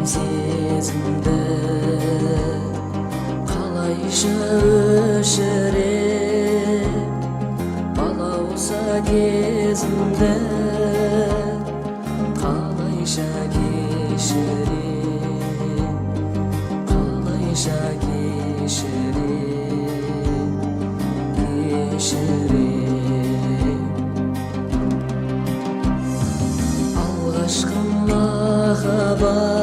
сезімді қалайша өшірем балауса кезімді қалайша кешірем қалайша кешірем алғашқы махаббат